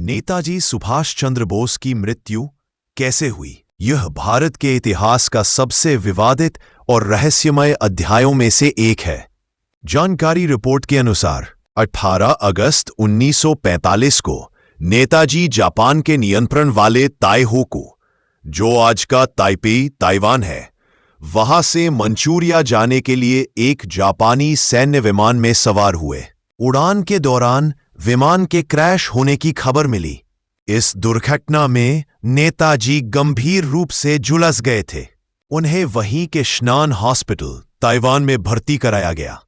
नेताजी सुभाष चंद्र बोस की मृत्यु कैसे हुई? यह भारत के इतिहास का सबसे विवादित और रहस्यमय अध्यायों में से एक है। जानकारी रिपोर्ट के अनुसार 18 अगस्त 1945 को नेताजी जापान के नियंत्रण वाले ताइहोकू, जो आज का ताइपेई ताइवान है, वहां से मंचूरिया जाने के लिए एक जापानी सैन्य विमान में सवार हुए। उड़ान के दौरान विमान के क्रैश होने की खबर मिली। इस दुर्घटना में नेताजी गंभीर रूप से झुलस गए थे। उन्हें वहीं के शनान हॉस्पिटल ताइवान में भर्ती कराया गया,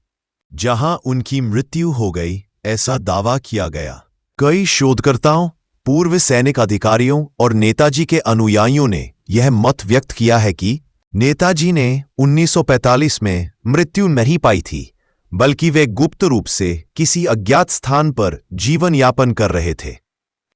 जहां उनकी मृत्यु हो गई, ऐसा दावा किया गया। कई शोधकर्ताओं, पूर्व सैनिक अधिकारियों और नेताजी के अनुयायियों ने यह मत व्यक्त किया है कि नेताजी ने 1945 में मृत्यु नहीं पाई थी, बल्कि वे गुप्त रूप से किसी अज्ञात स्थान पर जीवन यापन कर रहे थे।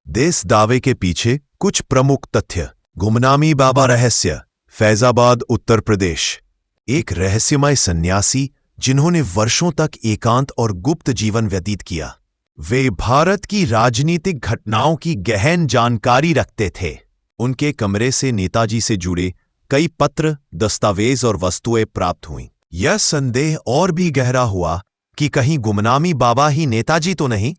इस दावे के पीछे कुछ प्रमुख तथ्य। गुमनामी बाबा रहस्य, फैजाबाद, उत्तर प्रदेश। एक रहस्यमय सन्यासी जिन्होंने वर्षों तक एकांत और गुप्त जीवन व्यतीत किया। वे भारत की राजनीतिक घटनाओं की गहन जानकारी रखते थे। उनके कमरे से नेताजी से जुड़े कई पत्र, दस्तावेज और वस्तुएं प्राप्त हुईं। यह संदेह और भी गहरा हुआ कि कहीं गुमनामी बाबा ही नेताजी तो नहीं।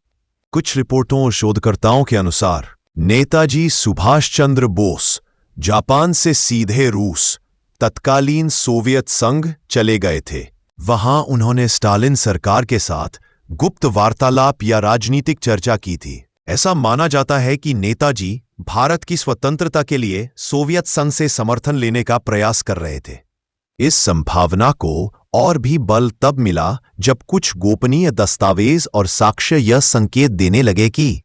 कुछ रिपोर्टों और शोधकर्ताओं के अनुसार नेताजी सुभाष चंद्र बोस जापान से सीधे रूस, तत्कालीन सोवियत संघ, चले गए थे। वहां उन्होंने स्टालिन सरकार के साथ गुप्त वार्तालाप या राजनीतिक चर्चा की थी। ऐसा माना जाता है कि नेताजी भारत की स्वतंत्रता के लिए सोवियत संघ से समर्थन लेने का प्रयास कर रहे थे। इस संभावना को और भी बल तब मिला जब कुछ गोपनीय दस्तावेज और साक्ष्य यह संकेत देने लगे कि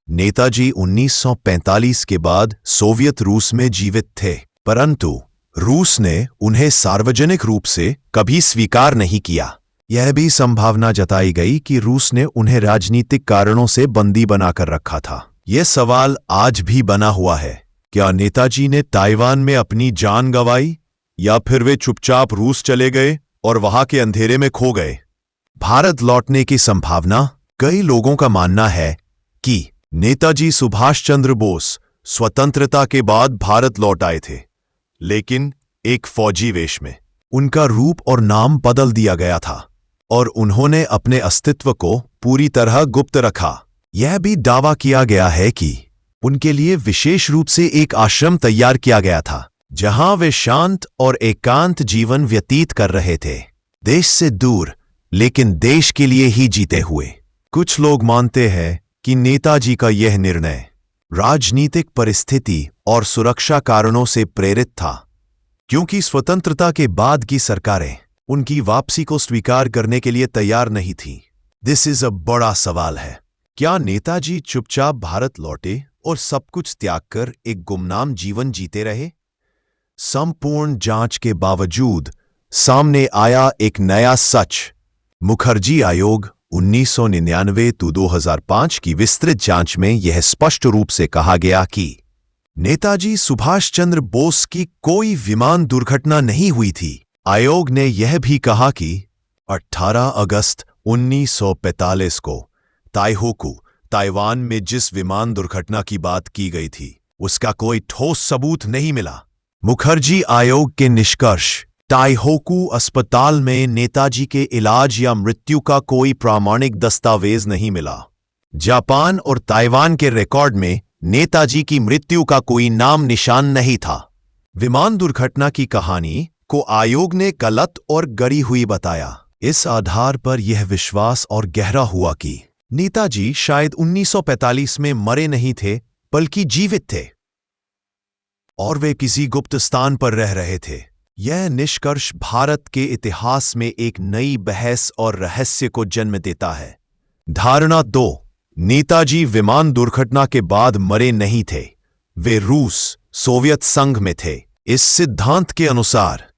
नेताजी 1945 के बाद सोवियत रूस में जीवित थे, परंतु रूस ने उन्हें सार्वजनिक रूप से कभी स्वीकार नहीं किया। यह भी संभावना जताई गई कि रूस ने उन्हें राजनीतिक कारणों से बंदी बनाकर रखा था। यह सवाल आज भी बना हुआ है, क्या नेताजी ने ताइवान में अपनी जान गंवाई या फिर वे चुपचाप रूस चले गए और वहां के अंधेरे में खो गए? भारत लौटने की संभावना। कई लोगों का मानना है कि नेताजी सुभाष चंद्र बोस स्वतंत्रता के बाद भारत लौट आए थे, लेकिन एक फौजी वेश में। उनका रूप और नाम बदल दिया गया था और उन्होंने अपने अस्तित्व को पूरी तरह गुप्त रखा। यह भी दावा किया गया है कि उनके लिए विशेष रूप से एक आश्रम तैयार किया गया था, जहां वे शांत और एकांत जीवन व्यतीत कर रहे थे, देश से दूर लेकिन देश के लिए ही जीते हुए। कुछ लोग मानते हैं कि नेताजी का यह निर्णय राजनीतिक परिस्थिति और सुरक्षा कारणों से प्रेरित था, क्योंकि स्वतंत्रता के बाद की सरकारें उनकी वापसी को स्वीकार करने के लिए तैयार नहीं थीं। दिस इज अ बड़ा सवाल है। क्या नेताजी चुपचाप भारत लौटे और सब कुछ त्याग कर एक गुमनाम जीवन जीते रहे? संपूर्ण जांच के बावजूद सामने आया एक नया सच। मुखर्जी आयोग 1999-2005 की विस्तृत जांच में यह स्पष्ट रूप से कहा गया कि नेताजी सुभाष चंद्र बोस की कोई विमान दुर्घटना नहीं हुई थी। आयोग ने यह भी कहा कि 18 अगस्त 1945 को ताइहोकू, ताइवान में जिस विमान दुर्घटना की बात की गई थी, उसका कोई ठोस सबूत नहीं मिला। मुखर्जी आयोग के निष्कर्ष: ताइहोकू अस्पताल में नेताजी के इलाज या मृत्यु का कोई प्रामाणिक दस्तावेज नहीं मिला। जापान और ताइवान के रिकॉर्ड में नेताजी की मृत्यु का कोई नाम निशान नहीं था। विमान दुर्घटना की कहानी को आयोग ने गलत और गढ़ी हुई बताया। इस आधार पर यह विश्वास और गहरा हुआ कि नेताजी शायद 1945 में मरे नहीं थे, बल्कि जीवित थे और वे किसी गुप्त स्थान पर रह रहे थे। यह निष्कर्ष भारत के इतिहास में एक नई बहस और रहस्य को जन्म देता है। धारणा 2: नेताजी विमान दुर्घटना के बाद मरे नहीं थे, वे रूस, सोवियत संघ में थे। इस सिद्धांत के अनुसार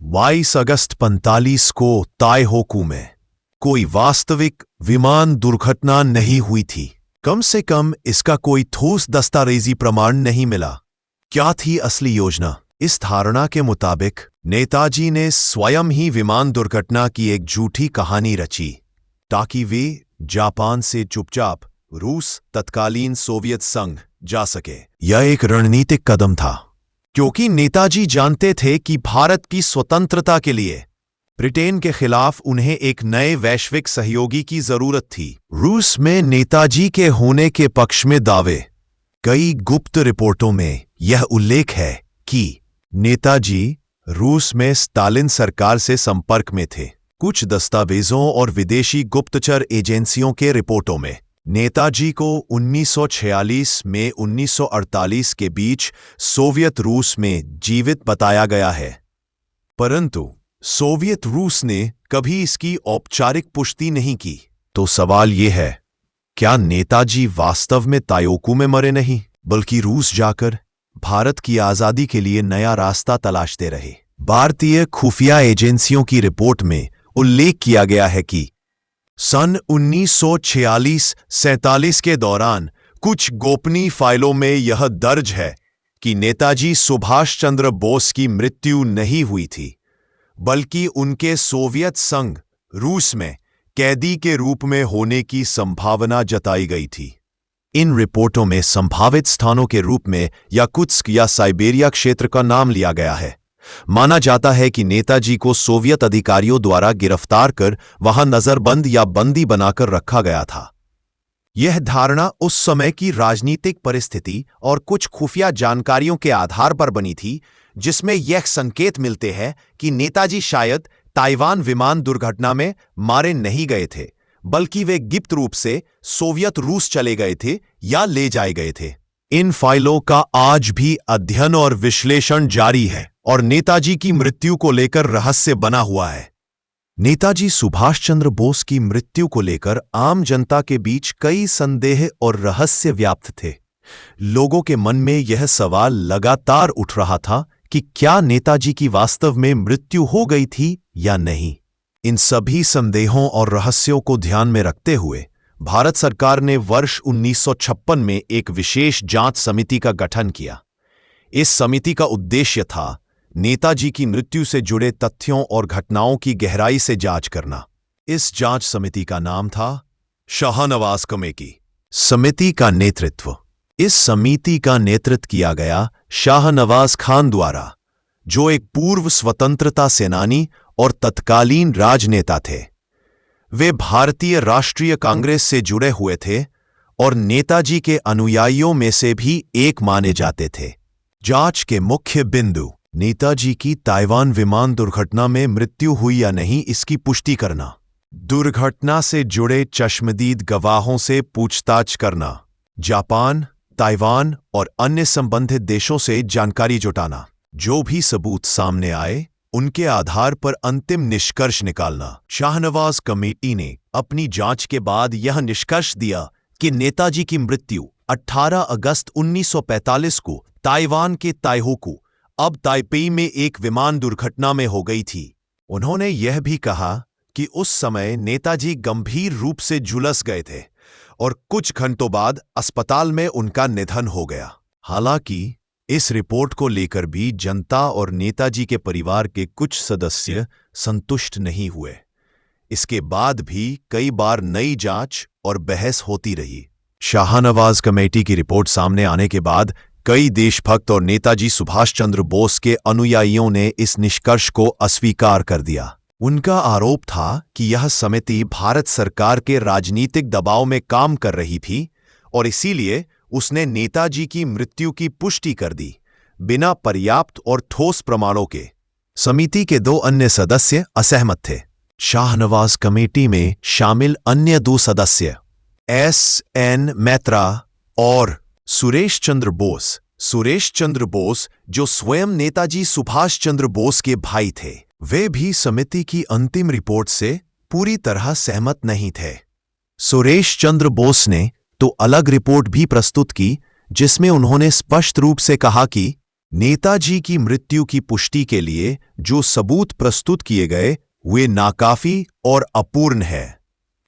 22 अगस्त 45 को ताइहोकू में कोई वास्तविक विमान दुर्घटना नहीं हुई थी। कम से कम इसका कोई ठोस दस्तावेजी प्रमाण नहीं मिला। क्या थी असली योजना? इस धारणा के मुताबिक नेताजी ने स्वयं ही विमान दुर्घटना की एक झूठी कहानी रची, ताकि वे जापान से चुपचाप रूस तत्कालीन सोवियत संघ जा सके। यह एक रणनीतिक कदम था, क्योंकि नेताजी जानते थे कि भारत की स्वतंत्रता के लिए ब्रिटेन के खिलाफ उन्हें एक नए वैश्विक सहयोगी की जरूरत थी। रूस में नेताजी के होने के पक्ष में दावे। कई गुप्त रिपोर्टों में यह उल्लेख है कि नेताजी रूस में स्टालिन सरकार से संपर्क में थे। कुछ दस्तावेजों और विदेशी गुप्तचर एजेंसियों के रिपोर्टों में नेताजी को 1946 में 1948 के बीच सोवियत रूस में जीवित बताया गया है, परंतु सोवियत रूस ने कभी इसकी औपचारिक पुष्टि नहीं की। तो सवाल यह है, क्या नेताजी वास्तव में तायोकू में मरे नहीं, बल्कि रूस जाकर भारत की आजादी के लिए नया रास्ता तलाशते रहे? भारतीय खुफिया एजेंसियों की रिपोर्ट में उल्लेख किया गया है कि सन 1946-47 के दौरान कुछ गोपनीय फाइलों में यह दर्ज है कि नेताजी सुभाष चंद्र बोस की मृत्यु नहीं हुई थी, बल्कि उनके सोवियत संघ रूस में कैदी के रूप में होने की संभावना जताई गई थी। इन रिपोर्टों में संभावित स्थानों के रूप में याकुत्स्क या साइबेरिया क्षेत्र का नाम लिया गया है। माना जाता है कि नेताजी को सोवियत अधिकारियों द्वारा गिरफ्तार कर वहां नजरबंद या बंदी बनाकर रखा गया था। यह धारणा उस समय की राजनीतिक परिस्थिति और कुछ खुफिया जानकारियों के आधार पर बनी थी, जिसमें यह संकेत मिलते हैं कि नेताजी शायद ताइवान विमान दुर्घटना में मारे नहीं गए थे, बल्कि वे गुप्त रूप से सोवियत रूस चले गए थे या ले जाए गए थे। इन फाइलों का आज भी अध्ययन और विश्लेषण जारी है और नेताजी की मृत्यु को लेकर रहस्य बना हुआ है। नेताजी सुभाष चंद्र बोस की मृत्यु को लेकर आम जनता के बीच कई संदेह और रहस्य व्याप्त थे। लोगों के मन में यह सवाल लगातार उठ रहा था कि क्या नेताजी की वास्तव में मृत्यु हो गई थी या नहीं। इन सभी संदेहों और रहस्यों को ध्यान में रखते हुए भारत सरकार ने वर्ष 1956 में एक विशेष जांच समिति का गठन किया। इस समिति का उद्देश्य था नेताजी की मृत्यु से जुड़े तथ्यों और घटनाओं की गहराई से जांच करना। इस जांच समिति का नाम था शाहनवाज कमेटी। समिति का नेतृत्व इस समिति का नेतृत्व किया गया शाहनवाज खान द्वारा, जो एक पूर्व स्वतंत्रता सेनानी और तत्कालीन राजनेता थे। वे भारतीय राष्ट्रीय कांग्रेस से जुड़े हुए थे और नेताजी के अनुयायियों में से भी एक माने जाते थे। जांच के मुख्य बिंदु नेताजी की ताइवान विमान दुर्घटना में मृत्यु हुई या नहीं इसकी पुष्टि करना, दुर्घटना से जुड़े चश्मदीद गवाहों से पूछताछ करना, जापान, ताइवान और अन्य संबंधित देशों से जानकारी जुटाना, जो भी सबूत सामने आए उनके आधार पर अंतिम निष्कर्ष निकालना। शाहनवाज कमेटी ने अपनी जांच के बाद यह निष्कर्ष दिया कि नेताजी की मृत्यु 18 अगस्त 1945 को ताइवान के ताइहोकू, अब ताइपेई में एक विमान दुर्घटना में हो गई थी। उन्होंने यह भी कहा कि उस समय नेताजी गंभीर रूप से झुलस गए थे और कुछ घंटों बाद अस्पताल में उनका निधन हो गया। हालांकि इस रिपोर्ट को लेकर भी जनता और नेताजी के परिवार के कुछ सदस्य संतुष्ट नहीं हुए। इसके बाद भी कई बार नई जांच और बहस होती रही। शाहनवाज कमेटी की रिपोर्ट सामने आने के बाद कई देशभक्त और नेताजी सुभाष चंद्र बोस के अनुयायियों ने इस निष्कर्ष को अस्वीकार कर दिया। उनका आरोप था कि यह समिति भारत सरकार के राजनीतिक दबाव में काम कर रही थी और इसीलिए उसने नेताजी की मृत्यु की पुष्टि कर दी बिना पर्याप्त और ठोस प्रमाणों के। समिति के 2 अन्य सदस्य असहमत थे। शाहनवाज कमेटी में शामिल अन्य 2 सदस्य S.N. मैत्रा और सुरेश चंद्र बोस, जो स्वयं नेताजी सुभाष चंद्र बोस के भाई थे, वे भी समिति की अंतिम रिपोर्ट से पूरी तरह सहमत नहीं थे। सुरेश चंद्र बोस ने तो अलग रिपोर्ट भी प्रस्तुत की, जिसमें उन्होंने स्पष्ट रूप से कहा कि नेताजी की मृत्यु की पुष्टि के लिए जो सबूत प्रस्तुत किए गए वे नाकाफी और अपूर्ण है।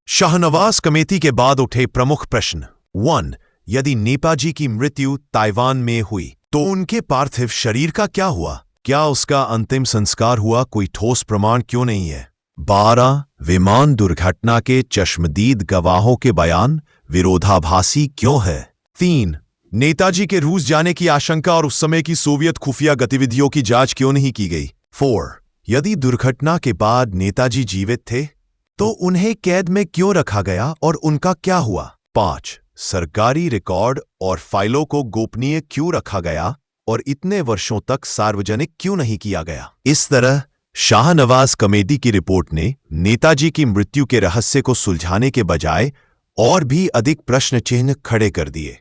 शाहनवाज कमेटी के बाद उठे प्रमुख प्रश्न। 1. यदि नेताजी की मृत्यु ताइवान में हुई तो उनके पार्थिव शरीर का क्या हुआ? क्या उसका अंतिम संस्कार हुआ? कोई ठोस प्रमाण क्यों नहीं है? 12. विमान दुर्घटना के चश्मदीद गवाहों के बयान विरोधाभासी क्यों है? 3. नेताजी के रूस जाने की आशंका और उस समय की सोवियत खुफिया गतिविधियों की जांच क्यों नहीं की गई? 4. यदि दुर्घटना के बाद नेताजी जीवित थे तो उन्हें कैद में क्यों रखा गया और उनका क्या हुआ? 5. सरकारी रिकॉर्ड और फाइलों को गोपनीय क्यों रखा गया और इतने वर्षों तक सार्वजनिक क्यों नहीं किया गया? इस तरह शाहनवाज कमेटी की रिपोर्ट ने नेताजी की मृत्यु के रहस्य को सुलझाने के बजाय और भी अधिक प्रश्न चिन्ह खड़े कर दिए।